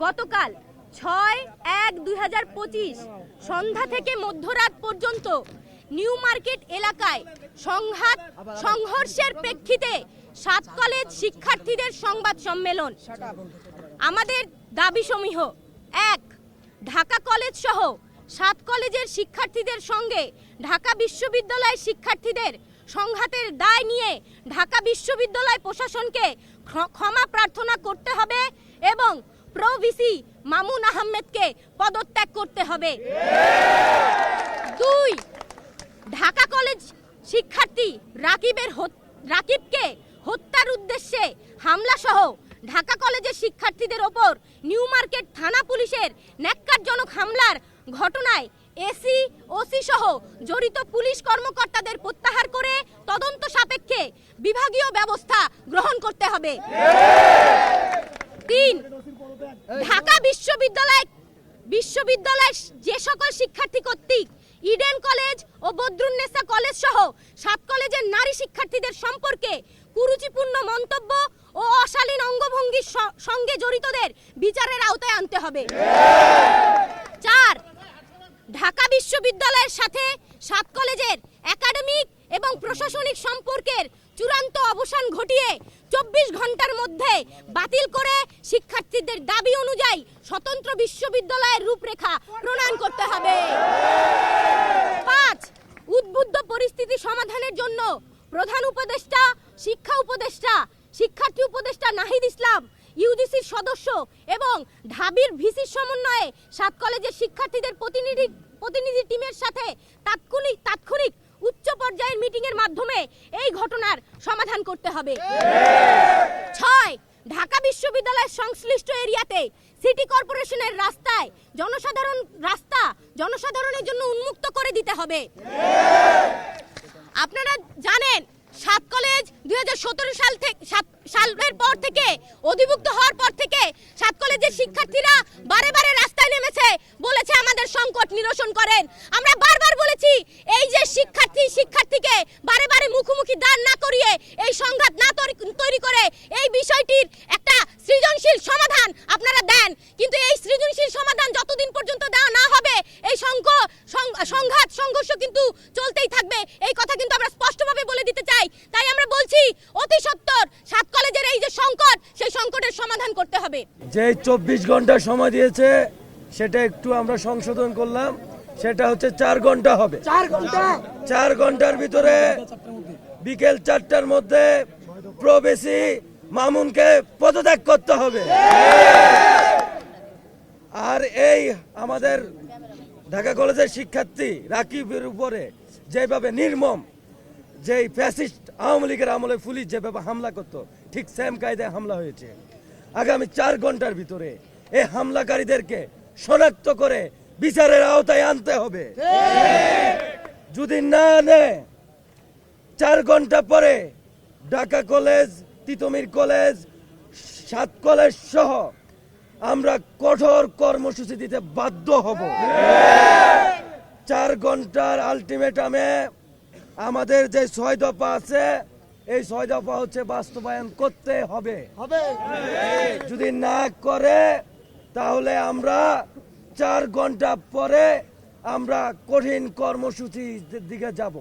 গতকাল 6/1/2025 সন্ধ্যা থেকে মধ্যরাত পর্যন্ত নিউ মার্কেট এলাকায় সংঘর্ষের প্রেক্ষিতে 7 কলেজ শিক্ষার্থীদের সংবাদ সম্মেলন। আমাদের দাবিসমূহ: 1. ঢাকা কলেজ সহ 7 কলেজের শিক্ষার্থীদের সঙ্গে ঢাকা বিশ্ববিদ্যালয় শিক্ষার্থীদের সংঘাতের দায় নিয়ে ঢাকা বিশ্ববিদ্যালয় প্রশাসনকে ক্ষমা প্রার্থনা করতে হবে এবং প্রো ভিসি মামুন আহমেদকে পদত্যাগ করতে হবে। 2. ঢাকা কলেজ শিক্ষার্থী রাকিবকে হত্যার উদ্দেশ্যে হামলা সহ ঢাকা কলেজের শিক্ষার্থীদের ওপর নিউ মার্কেট থানা পুলিশের ন্যাক্কারজনক হামলার ঘটনায় ওসি সহ জড়িত পুলিশ কর্মকর্তাদের প্রত্যাহার করে তদন্ত সাপেক্ষে বিভাগীয় ব্যবস্থা গ্রহণ করতে হবে। 3. ঢাকা বিশ্ববিদ্যালয় যে সকল শিক্ষার্থী কর্তৃক ইডেন কলেজ ও বদরুন্নেসা কলেজ সহ 7 কলেজের নারী শিক্ষার্থীদের সম্পর্কে কুরুচিপূর্ণ মন্তব্য ও অশালীন অঙ্গভঙ্গির সঙ্গে জড়িতদের বিচারের আওতায় আনতে হবে। 4. ঢাকা বিশ্ববিদ্যালয়ের সাথে 7 কলেজের একাডেমিক এবং প্রশাসনিক সম্পর্কের চূড়ান্ত অবসান ঘটিয়ে 24 ঘন্টার মধ্যে বাতিল করে শিক্ষার্থীদের দাবি অনুযায়ী স্বতন্ত্র বিশ্ববিদ্যালয়ের রূপরেখা প্রণয়ন করতে হবে। 5. উদ্বুদ্ধ পরিস্থিতি সমাধানের জন্য প্রধান উপদেষ্টা, শিক্ষার্থী উপদেষ্টা নাহিদ ইসলাম, ইউজিসির সদস্য এবং ঢাবির ভিসির সমন্বয়ে 7 কলেজের শিক্ষার্থীদের প্রতিনিধি টিমের সাথে তাৎক্ষণিক উচ্চ পর্যায়ের মিটিংয়ের মাধ্যমে এই ঘটনার সমাধান করতে হবে। 6. ঢাকা বিশ্ববিদ্যালয়ের সংশ্লিষ্ট এরিয়াতে সিটি কর্পোরেশনের জনসাধারণের জন্য উন্মুক্ত করে দিতে হবে। আপনারা জানেন 7 কলেজ 2017 সালের পর থেকে অধিভুক্ত হওয়ার পর থেকে 7 কলেজের শিক্ষার্থীরা বারে রাস্তায় নেমেছে, বলেছে আমাদের সংকট নিরসন করেন। আমরা বারবার বলেছি এই যে শিক্ষার্থীকে বারে মুখোমুখি দাঁড় না করিয়ে এই সংঘাত না তৈরি করে এই বিষয়টির একটা সৃজনশীল সমাধান আপনারা দেন, কিন্তু এই সৃজনশীল সমাধান যতদিন পর্যন্ত দেওয়া না হবে এই সংঘর্ষ কিন্তু চলতেই থাকবে। এই কথা কিন্তু আমরা স্পষ্টভাবে বলে দিতে চাই। তাই আমরা বলছি অতি সত্বর 7 কলেজের এই যে সংকট, সেই সংকটের সমাধান করতে হবে। যে 24 ঘন্টা সময় দিয়েছে সেটা একটু আমরা সংশোধন করলাম, সেটা হচ্ছে 4 ঘন্টা হবে। 4 ঘন্টার ভিতরে বিকেল 4টার মধ্যে প্রো ভিসি মামুনকে পদত্যাগ করতে হবে। আর এই আমাদের ঢাকা কলেজের শিক্ষার্থী রাকিবের উপরে যেভাবে নির্মম, যেই ফ্যাসিস্ট আওয়ামী লীগের আমলে পুলিশ যেভাবে হামলা করত, ঠিক সেম কায়দায় হামলা হয়েছে। আগামী 4 ঘন্টার ভিতরে এই হামলাকারীদেরকে শনাক্ত করে বিচারের আওতায় আনতে হবে। যদি না নেয় 4 ঘন্টা পরে Dhaka college, Titumir college, 7 college সহ আমরা কঠোর কর্মসূচি দিতে বাধ্য হব। 4 ঘন্টার আলটিমেটামে আমাদের যে 6 দফা আছে, এই 6 দফা হচ্ছে বাস্তবায়ন করতে হবে। যদি না করে তাহলে আমরা 4 ঘন্টা পরে আমরা কঠিন কর্মসূচির দিকে যাব।